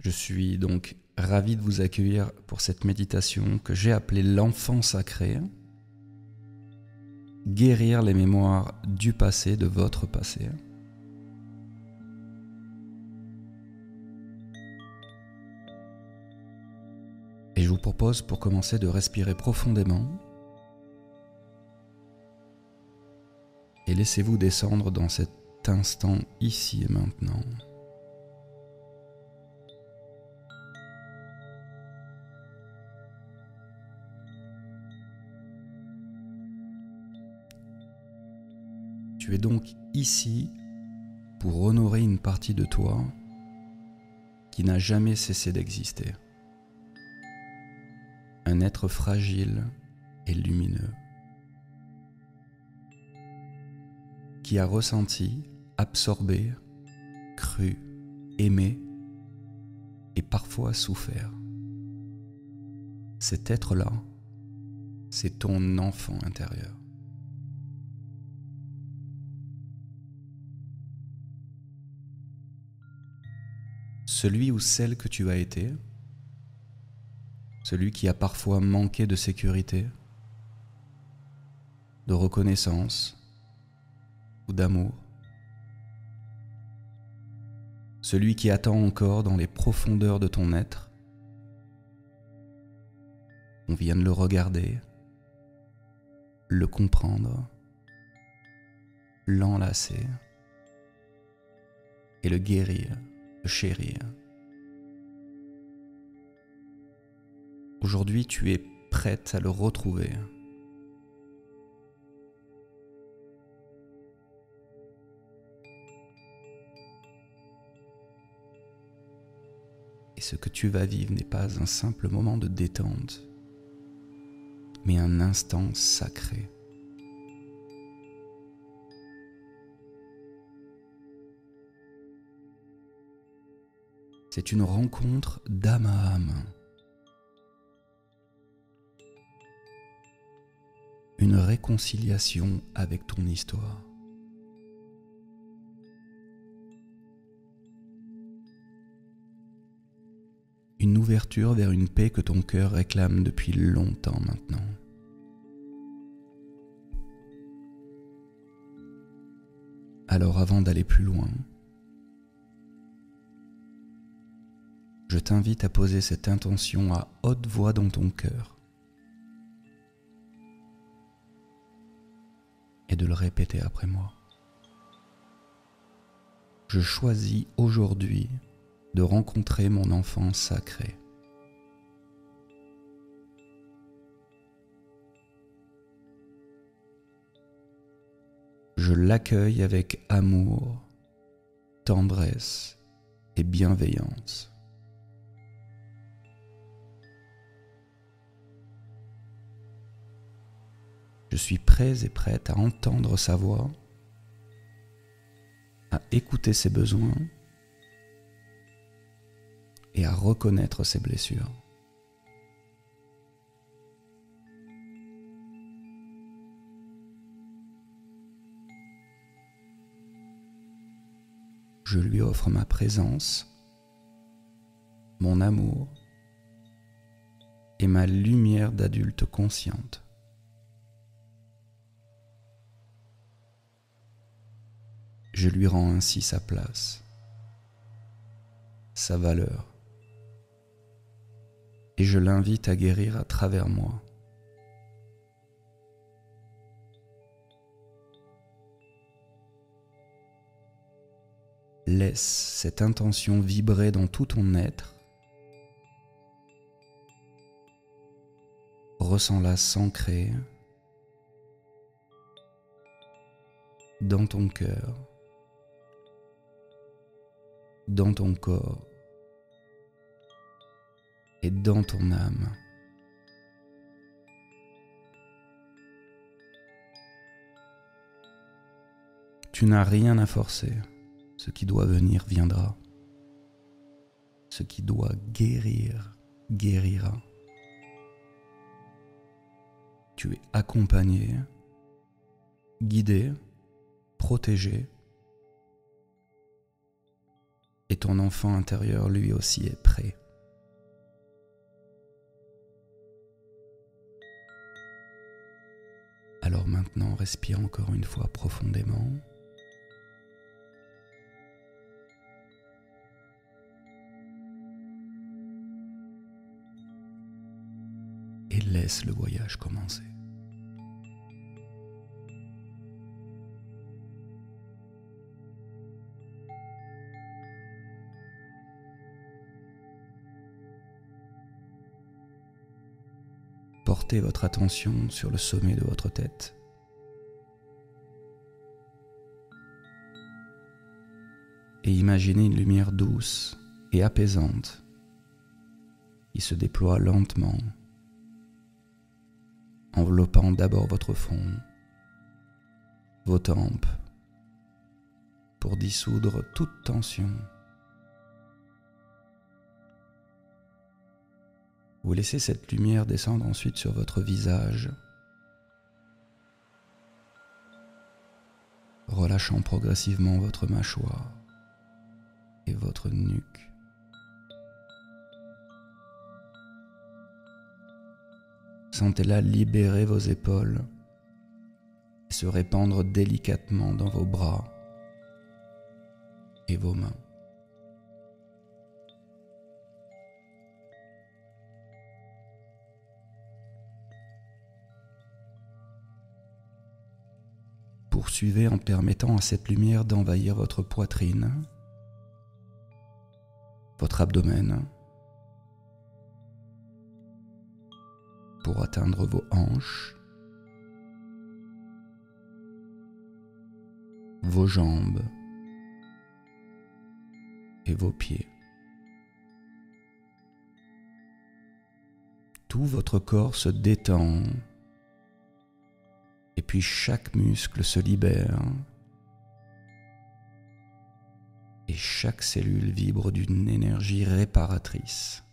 Je suis donc ravi de vous accueillir pour cette méditation que j'ai appelée l'enfant sacré. Guérir les mémoires du passé, de votre passé. Et je vous propose pour commencer de respirer profondément et laissez-vous descendre dans cet instant ici et maintenant. Tu es donc ici pour honorer une partie de toi qui n'a jamais cessé d'exister. Un être fragile et lumineux qui a ressenti, absorbé, cru, aimé et parfois souffert. Cet être-là, c'est ton enfant intérieur. Celui ou celle que tu as été, celui qui a parfois manqué de sécurité, de reconnaissance ou d'amour, celui qui attend encore dans les profondeurs de ton être. On vient de le regarder, le comprendre, l'enlacer et le guérir, le chérir. Aujourd'hui, tu es prête à le retrouver. Et ce que tu vas vivre n'est pas un simple moment de détente, mais un instant sacré. C'est une rencontre d'âme à âme. Une réconciliation avec ton histoire. Une ouverture vers une paix que ton cœur réclame depuis longtemps maintenant. Alors avant d'aller plus loin, je t'invite à poser cette intention à haute voix dans ton cœur et de le répéter après moi. Je choisis aujourd'hui de rencontrer mon enfant sacré. Je l'accueille avec amour, tendresse et bienveillance. Je suis prêt et prête à entendre sa voix, à écouter ses besoins et à reconnaître ses blessures. Je lui offre ma présence, mon amour et ma lumière d'adulte consciente. Je lui rends ainsi sa place, sa valeur, et je l'invite à guérir à travers moi. Laisse cette intention vibrer dans tout ton être. Ressens-la s'ancrer dans ton cœur, dans ton corps et dans ton âme. Tu n'as rien à forcer. Ce qui doit venir viendra. Ce qui doit guérir, guérira. Tu es accompagné, guidé, protégé et ton enfant intérieur lui aussi est prêt. Alors maintenant, respire encore une fois profondément. Et laisse le voyage commencer. Portez votre attention sur le sommet de votre tête. Et imaginez une lumière douce et apaisante qui se déploie lentement, enveloppant d'abord votre front, vos tempes, pour dissoudre toute tension. Vous laissez cette lumière descendre ensuite sur votre visage, relâchant progressivement votre mâchoire et votre nuque. Sentez-la libérer vos épaules et se répandre délicatement dans vos bras et vos mains. Poursuivez en permettant à cette lumière d'envahir votre poitrine, votre abdomen, pour atteindre vos hanches, vos jambes et vos pieds. Tout votre corps se détend et puis chaque muscle se libère et chaque cellule vibre d'une énergie réparatrice.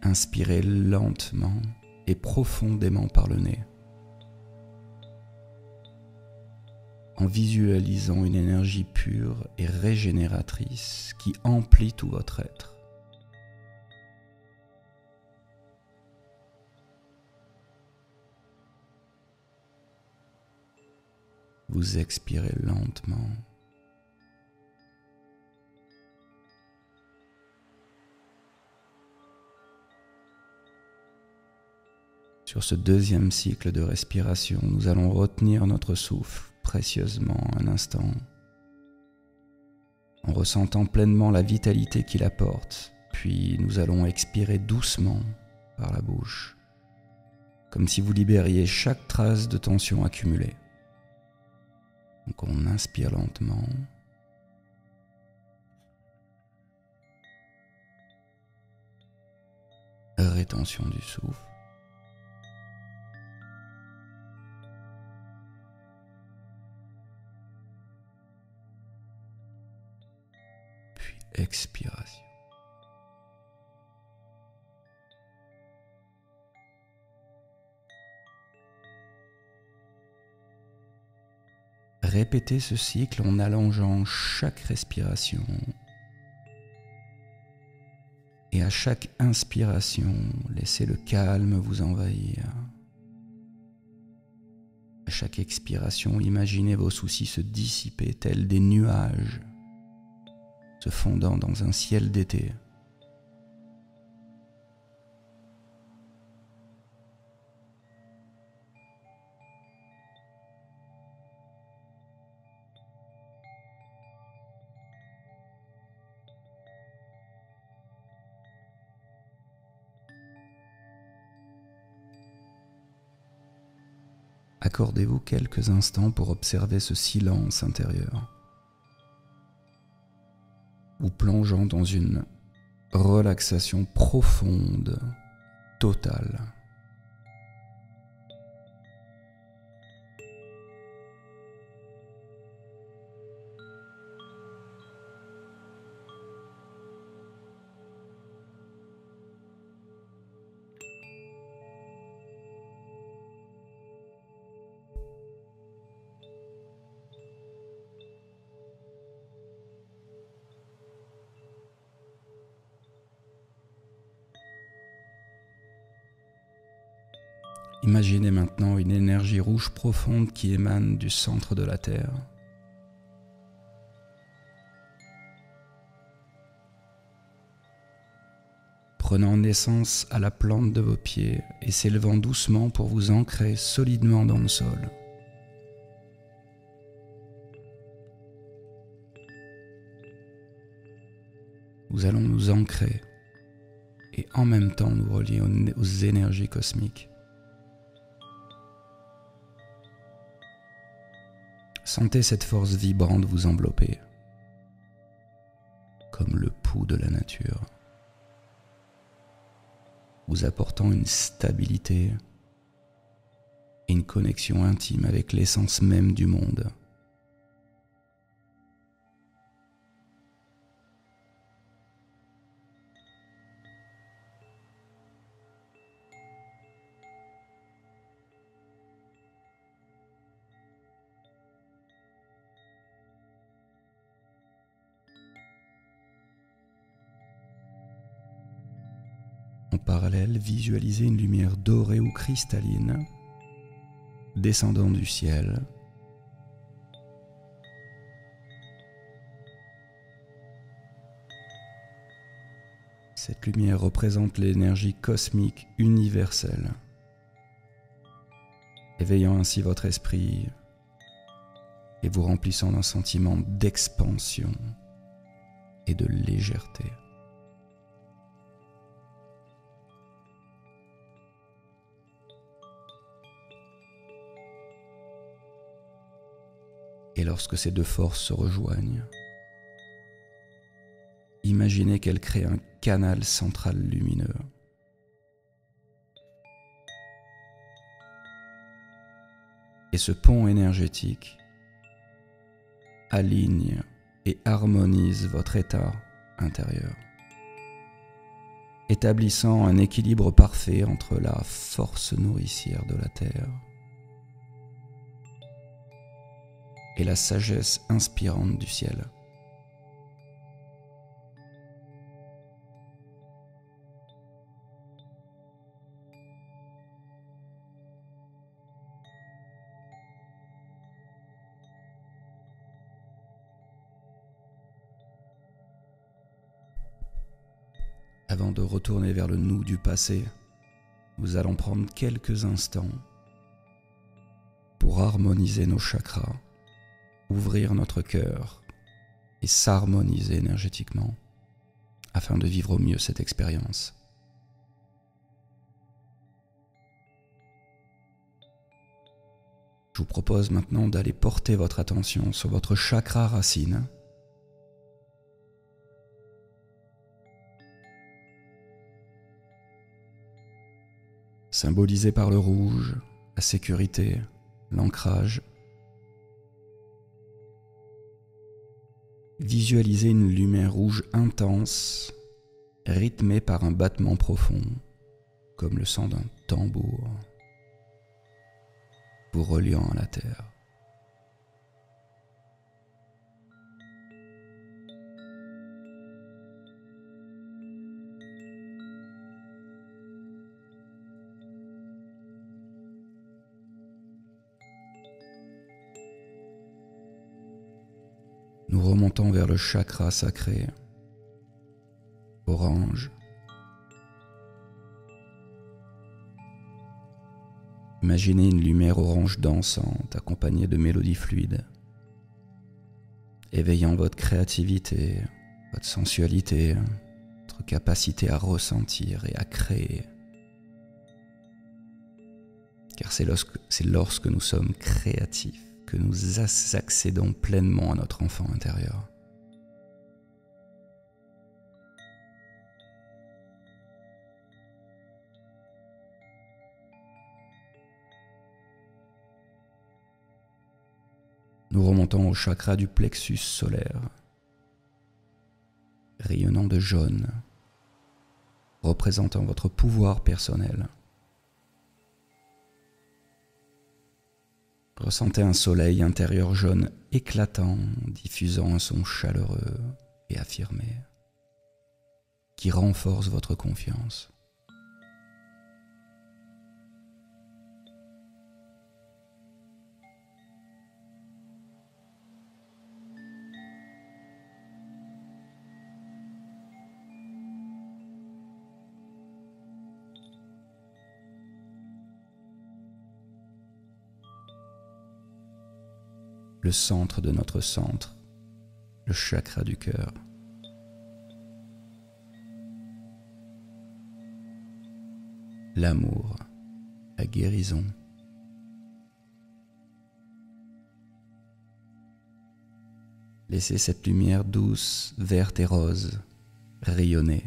Inspirez lentement et profondément par le nez, en visualisant une énergie pure et régénératrice qui emplit tout votre être. Vous expirez lentement. Sur ce deuxième cycle de respiration, nous allons retenir notre souffle précieusement un instant, en ressentant pleinement la vitalité qu'il apporte, puis nous allons expirer doucement par la bouche, comme si vous libériez chaque trace de tension accumulée. Donc on inspire lentement. Rétention du souffle. Puis expiration. Répétez ce cycle en allongeant chaque respiration. Et à chaque inspiration, laissez le calme vous envahir. À chaque expiration, imaginez vos soucis se dissiper tels des nuages, se fondant dans un ciel d'été. Accordez-vous quelques instants pour observer ce silence intérieur, vous plongeant dans une relaxation profonde, totale. Imaginez maintenant une énergie rouge profonde qui émane du centre de la Terre. Prenant naissance à la plante de vos pieds et s'élevant doucement pour vous ancrer solidement dans le sol. Nous allons nous ancrer et en même temps nous relier aux énergies cosmiques. Sentez cette force vibrante vous envelopper, comme le pouls de la nature, vous apportant une stabilité et une connexion intime avec l'essence même du monde. En parallèle, visualisez une lumière dorée ou cristalline descendant du ciel. Cette lumière représente l'énergie cosmique universelle, éveillant ainsi votre esprit et vous remplissant d'un sentiment d'expansion et de légèreté. Et lorsque ces deux forces se rejoignent, imaginez qu'elles créent un canal central lumineux. Et ce pont énergétique aligne et harmonise votre état intérieur, établissant un équilibre parfait entre la force nourricière de la Terre et la sagesse inspirante du ciel. Avant de retourner vers le nous du passé, nous allons prendre quelques instants pour harmoniser nos chakras, ouvrir notre cœur et s'harmoniser énergétiquement afin de vivre au mieux cette expérience. Je vous propose maintenant d'aller porter votre attention sur votre chakra racine. Symbolisé par le rouge, la sécurité, l'ancrage. Visualisez une lumière rouge intense, rythmée par un battement profond, comme le son d'un tambour, vous reliant à la terre. Nous remontons vers le chakra sacré, orange. Imaginez une lumière orange dansante accompagnée de mélodies fluides, éveillant votre créativité, votre sensualité, votre capacité à ressentir et à créer. Car c'est lorsque nous sommes créatifs que nous accédons pleinement à notre enfant intérieur. Nous remontons au chakra du plexus solaire, rayonnant de jaune, représentant votre pouvoir personnel. Ressentez un soleil intérieur jaune éclatant, diffusant un son chaleureux et affirmé, qui renforce votre confiance. le centre de notre centre, le chakra du cœur. L'amour, la guérison. Laissez cette lumière douce, verte et rose rayonner,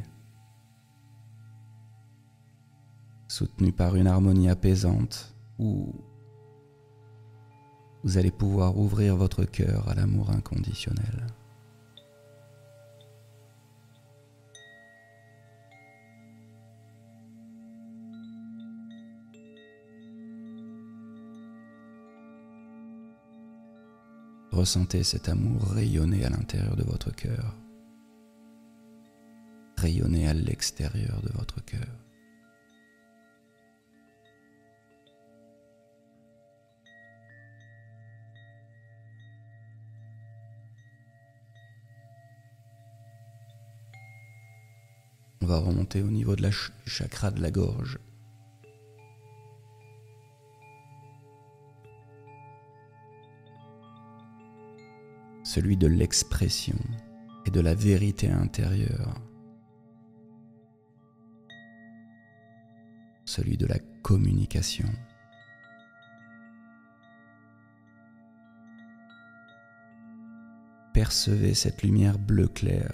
soutenue par une harmonie apaisante où vous allez pouvoir ouvrir votre cœur à l'amour inconditionnel. Ressentez cet amour rayonner à l'intérieur de votre cœur, rayonner à l'extérieur de votre cœur. On va remonter au niveau de la chakra de la gorge. Celui de l'expression et de la vérité intérieure. Celui de la communication. Percevez cette lumière bleu clair,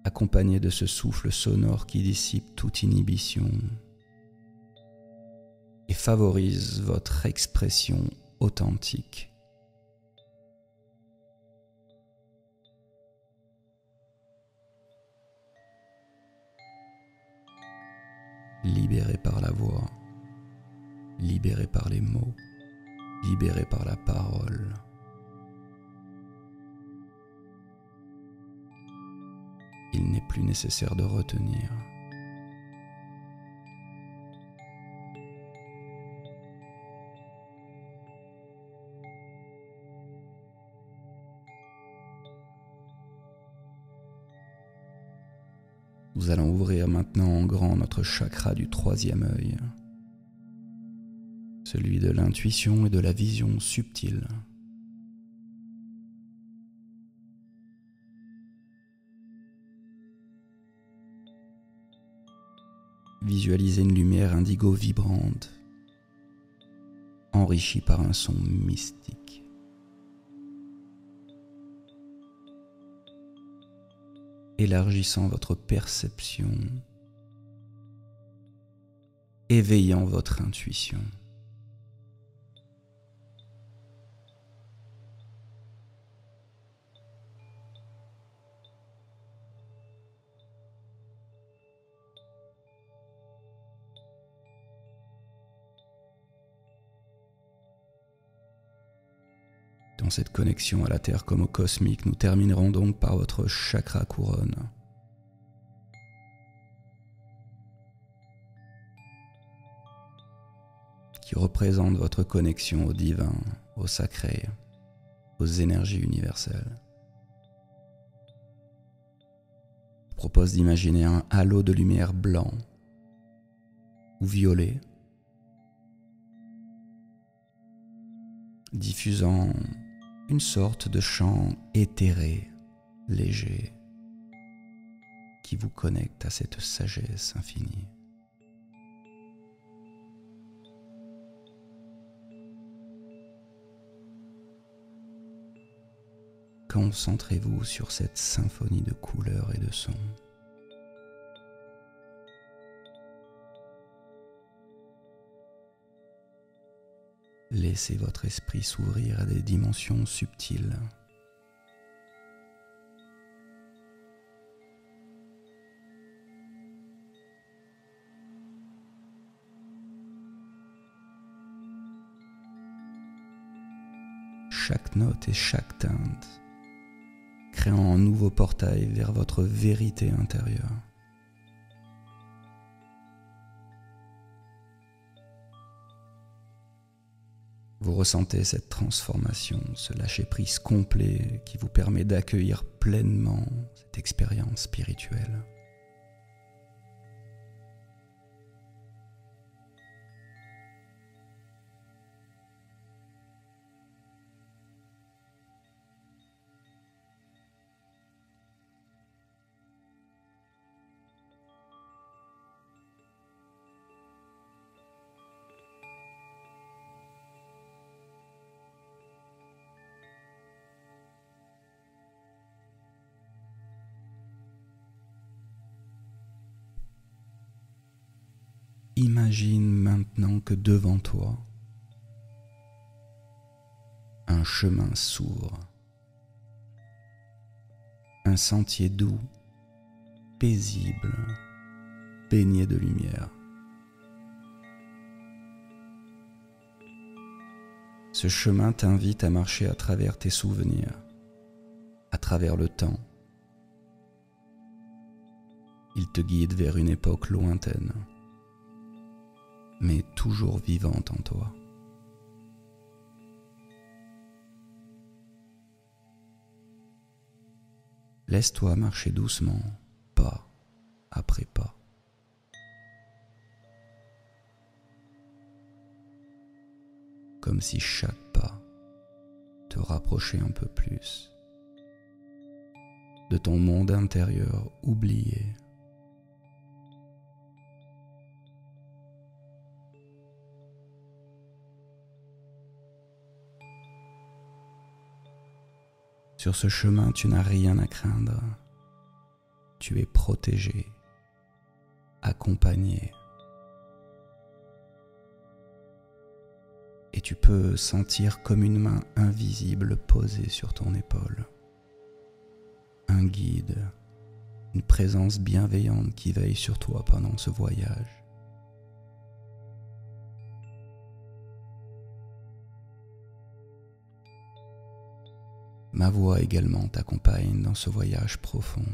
accompagnée de ce souffle sonore qui dissipe toute inhibition et favorise votre expression authentique. Libéré par la voix, libéré par les mots, libéré par la parole. Il n'est plus nécessaire de retenir. Nous allons ouvrir maintenant en grand notre chakra du troisième œil, celui de l'intuition et de la vision subtile. Visualisez une lumière indigo vibrante, enrichie par un son mystique. Élargissant votre perception, éveillant votre intuition. Dans cette connexion à la Terre comme au cosmique, nous terminerons donc par votre chakra couronne. Qui représente votre connexion au divin, au sacré, aux énergies universelles. Je propose d'imaginer un halo de lumière blanc ou violet, diffusant une sorte de chant éthéré, léger, qui vous connecte à cette sagesse infinie. Concentrez-vous sur cette symphonie de couleurs et de sons. Laissez votre esprit s'ouvrir à des dimensions subtiles. Chaque note et chaque teinte créant un nouveau portail vers votre vérité intérieure. Vous ressentez cette transformation, ce lâcher-prise complet qui vous permet d'accueillir pleinement cette expérience spirituelle. imagine maintenant que devant toi, un chemin s'ouvre, un sentier doux, paisible, baigné de lumière. Ce chemin t'invite à marcher à travers tes souvenirs, à travers le temps. Il te guide vers une époque lointaine, mais toujours vivante en toi. Laisse-toi marcher doucement, pas après pas. Comme si chaque pas te rapprochait un peu plus de ton monde intérieur oublié. Sur ce chemin, tu n'as rien à craindre. Tu es protégé, accompagné. Et tu peux sentir comme une main invisible posée sur ton épaule. Un guide, une présence bienveillante qui veille sur toi pendant ce voyage. Ma voix également t'accompagne dans ce voyage profond.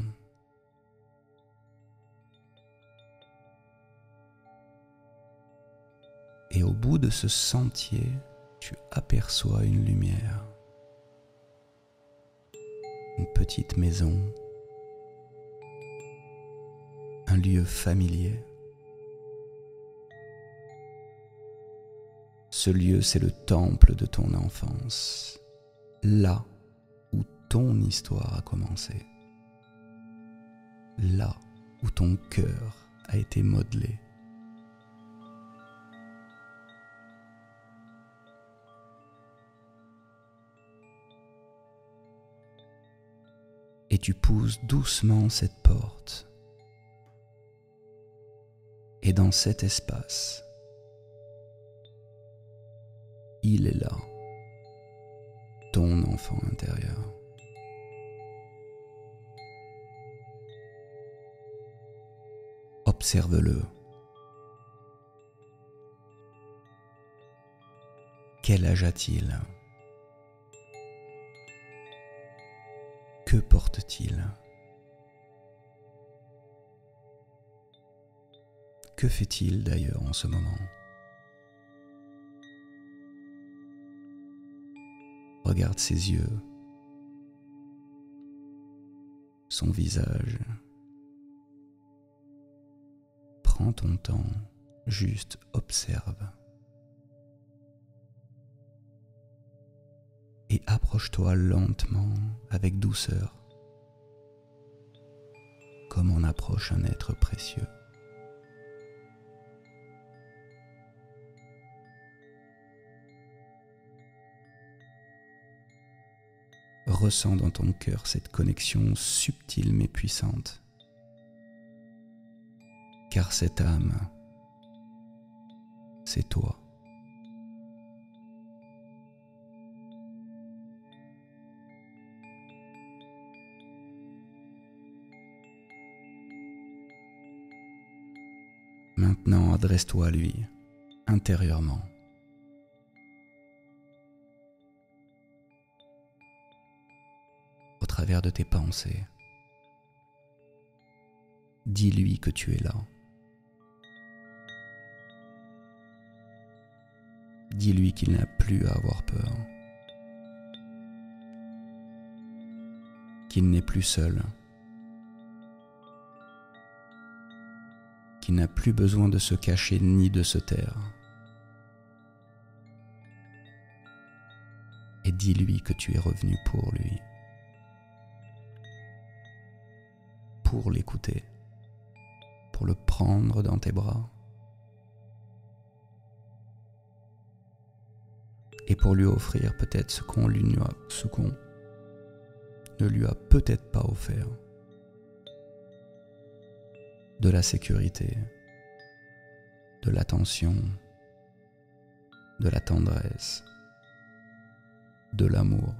Et au bout de ce sentier, tu aperçois une lumière. Une petite maison. Un lieu familier. Ce lieu, c'est le temple de ton enfance. Là où ton histoire a commencé. Là où ton cœur a été modelé. Et tu pousses doucement cette porte. Et dans cet espace, il est là, ton enfant intérieur. Observe-le. Quel âge a-t-il ? Que porte-t-il ? Que fait-il d'ailleurs en ce moment ? Regarde ses yeux, son visage. Prends ton temps, juste observe. Et approche-toi lentement, avec douceur, comme on approche un être précieux. Ressens dans ton cœur cette connexion subtile mais puissante. Car cette âme, c'est toi. Maintenant, adresse-toi à lui, intérieurement. Au travers de tes pensées. Dis-lui que tu es là. Dis-lui qu'il n'a plus à avoir peur. Qu'il n'est plus seul. Qu'il n'a plus besoin de se cacher ni de se taire. Et dis-lui que tu es revenu pour lui. Pour l'écouter. Pour le prendre dans tes bras. Et pour lui offrir peut-être ce qu'on ne lui a peut-être pas offert. De la sécurité, de l'attention, de la tendresse, de l'amour.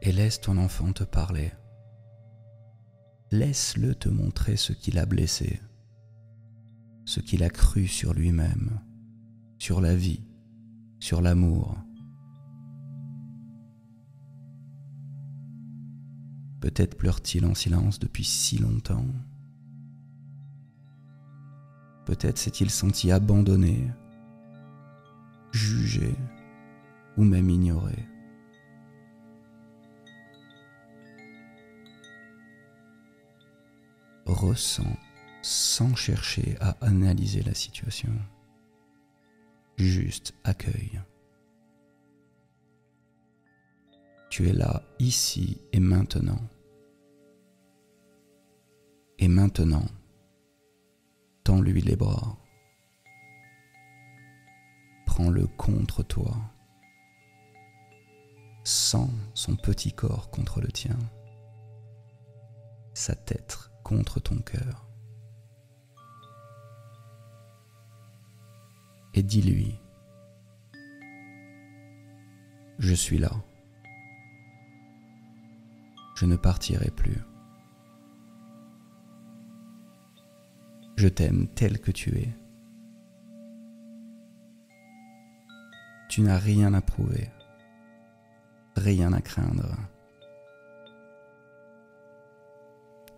Et laisse ton enfant te parler. Laisse-le te montrer ce qu'il a blessé, ce qu'il a cru sur lui-même, sur la vie, sur l'amour. Peut-être pleure-t-il en silence depuis si longtemps. Peut-être s'est-il senti abandonné, jugé ou même ignoré. Ressens sans chercher à analyser la situation. Juste accueille. Tu es là, ici et maintenant. Et maintenant, tends-lui les bras. Prends-le contre toi. Sens son petit corps contre le tien. Sa tête contre ton cœur. Et dis-lui, je suis là. Je ne partirai plus. Je t'aime tel que tu es. Tu n'as rien à prouver, rien à craindre.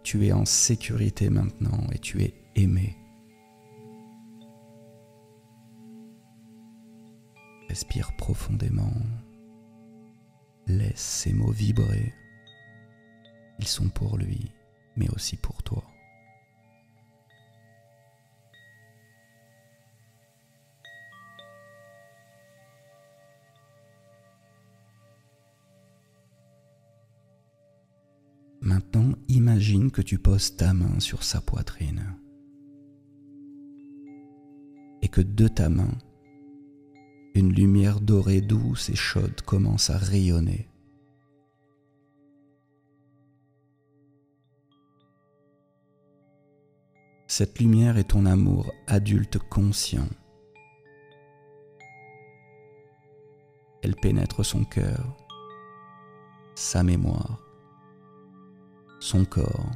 Tu es en sécurité maintenant et tu es aimé. Respire profondément. Laisse ces mots vibrer. Ils sont pour lui, mais aussi pour toi. Maintenant, imagine que tu poses ta main sur sa poitrine et que de ta main, une lumière dorée douce et chaude commence à rayonner. Cette lumière est ton amour adulte conscient. Elle pénètre son cœur, sa mémoire, son corps,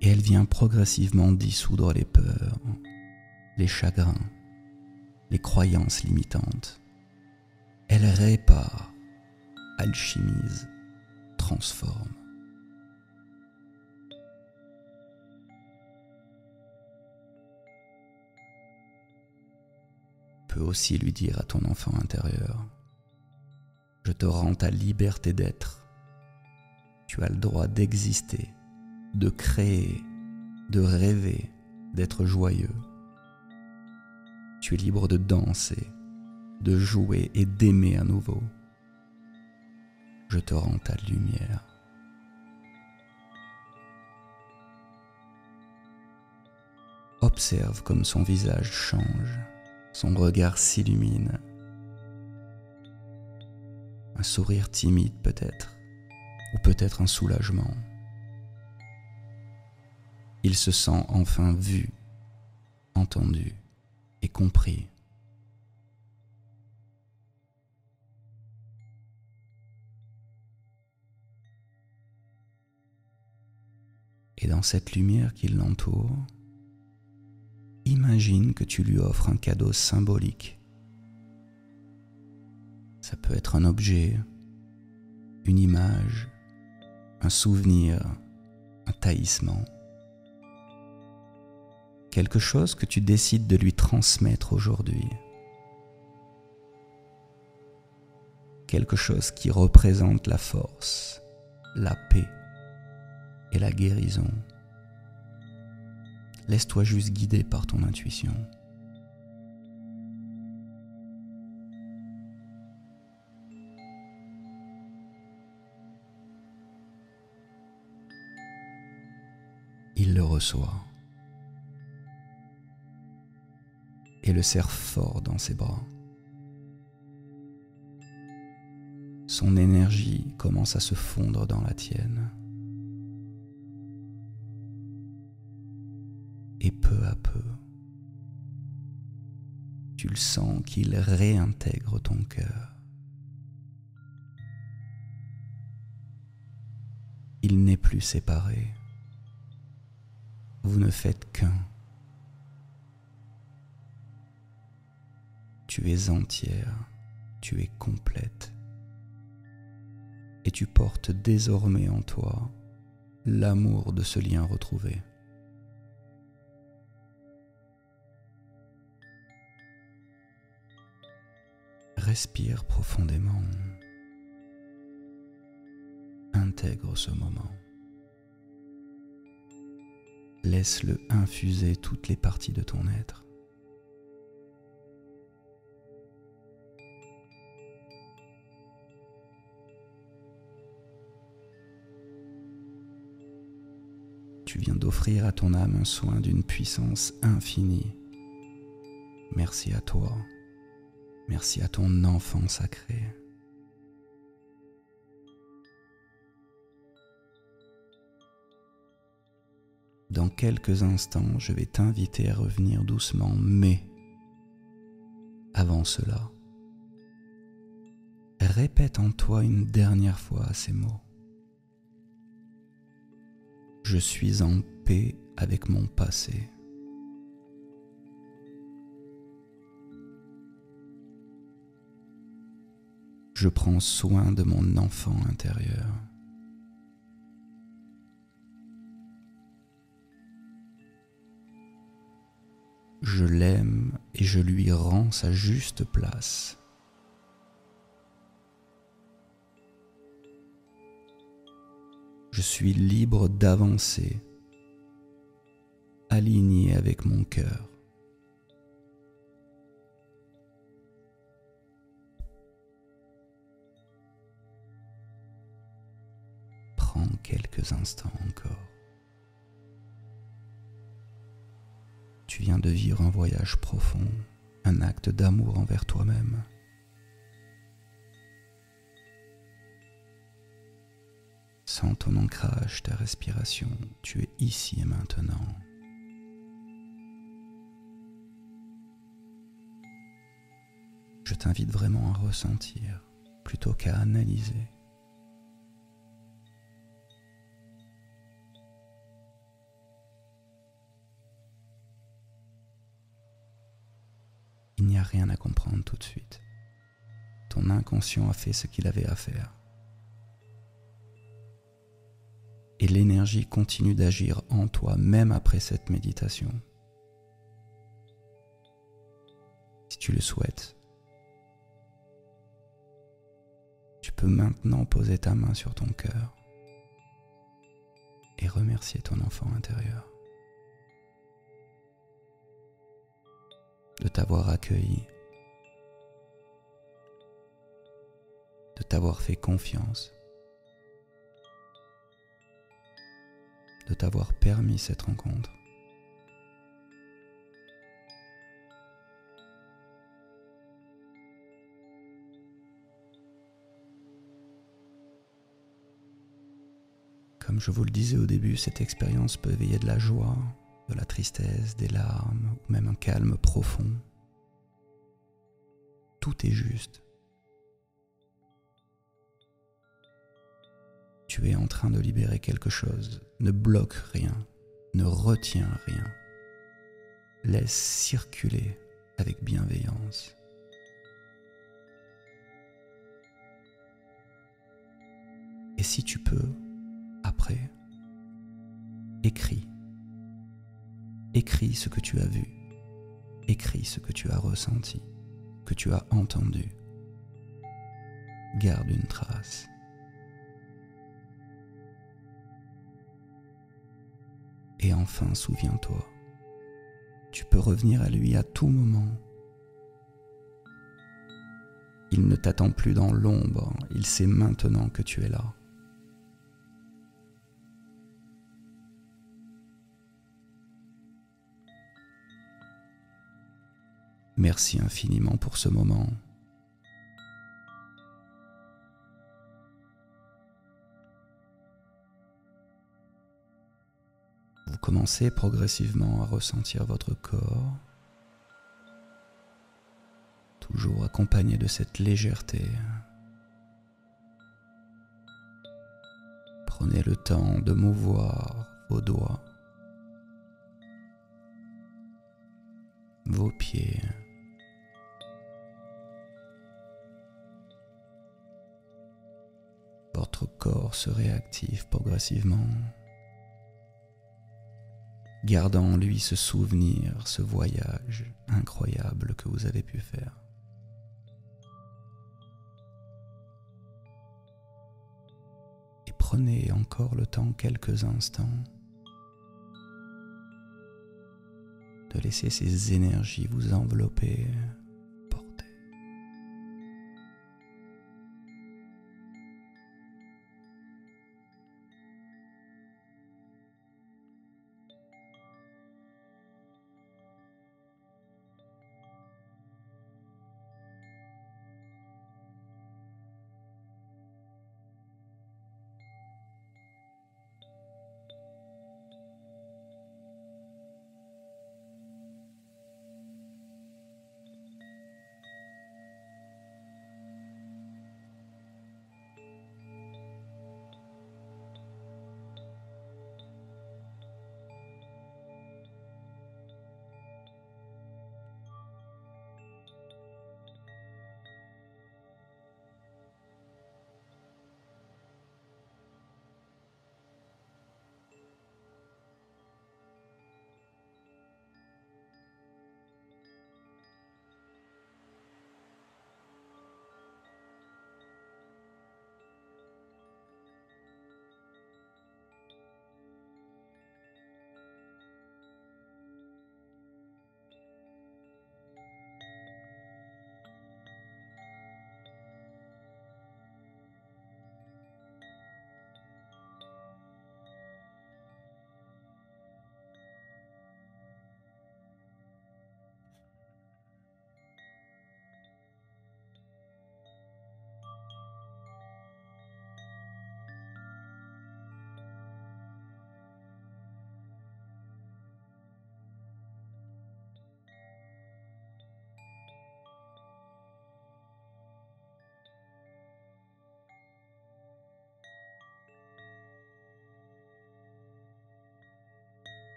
et elle vient progressivement dissoudre les peurs, les chagrins, les croyances limitantes. Elle répare, alchimise, transforme. Peux aussi lui dire à ton enfant intérieur, je te rends ta liberté d'être. Tu as le droit d'exister, de créer, de rêver, d'être joyeux. Tu es libre de danser, de jouer et d'aimer à nouveau. Je te rends ta lumière. Observe comme son visage change, son regard s'illumine. Un sourire timide peut-être, ou peut-être un soulagement. Il se sent enfin vu, entendu et compris. Et dans cette lumière qui l'entoure, imagine que tu lui offres un cadeau symbolique. Ça peut être un objet, une image, un souvenir, un tahissement. Quelque chose que tu décides de lui transmettre aujourd'hui. Quelque chose qui représente la force, la paix et la guérison. Laisse-toi juste guider par ton intuition. Il le reçoit et le serre fort dans ses bras. Son énergie commence à se fondre dans la tienne. Et peu à peu, tu le sens qu'il réintègre ton cœur. Il n'est plus séparé. Vous ne faites qu'un. Tu es entière, tu es complète. Et tu portes désormais en toi l'amour de ce lien retrouvé. Respire profondément. Intègre ce moment. Laisse-le infuser toutes les parties de ton être. Tu viens d'offrir à ton âme un soin d'une puissance infinie. Merci à toi. Merci à ton enfant sacré. Dans quelques instants, je vais t'inviter à revenir doucement, mais avant cela, répète en toi une dernière fois ces mots. Je suis en paix avec mon passé. Je prends soin de mon enfant intérieur. Je l'aime et je lui rends sa juste place. Je suis libre d'avancer, aligné avec mon cœur. Prends quelques instants encore. Tu viens de vivre un voyage profond, un acte d'amour envers toi-même. Sens ton ancrage, ta respiration, tu es ici et maintenant. Je t'invite vraiment à ressentir plutôt qu'à analyser. Il n'y a rien à comprendre tout de suite. Ton inconscient a fait ce qu'il avait à faire. Et l'énergie continue d'agir en toi même après cette méditation. Si tu le souhaites, tu peux maintenant poser ta main sur ton cœur et remercier ton enfant intérieur de t'avoir accueilli, de t'avoir fait confiance, de t'avoir permis cette rencontre. Comme je vous le disais au début, cette expérience peut éveiller de la joie, de la tristesse, des larmes ou même un calme profond. Tout est juste. Tu es en train de libérer quelque chose. Ne bloque rien, ne retiens rien. Laisse circuler avec bienveillance. Et si tu peux, après, écris. Écris ce que tu as vu. Écris ce que tu as ressenti, que tu as entendu. Garde une trace. Et enfin, souviens-toi, tu peux revenir à lui à tout moment. Il ne t'attend plus dans l'ombre, il sait maintenant que tu es là. Merci infiniment pour ce moment. Vous commencez progressivement à ressentir votre corps, toujours accompagné de cette légèreté. Prenez le temps de mouvoir vos doigts, vos pieds, votre corps se réactive progressivement, gardant en lui ce souvenir, ce voyage incroyable que vous avez pu faire. Et prenez encore le temps, quelques instants, de laisser ces énergies vous envelopper,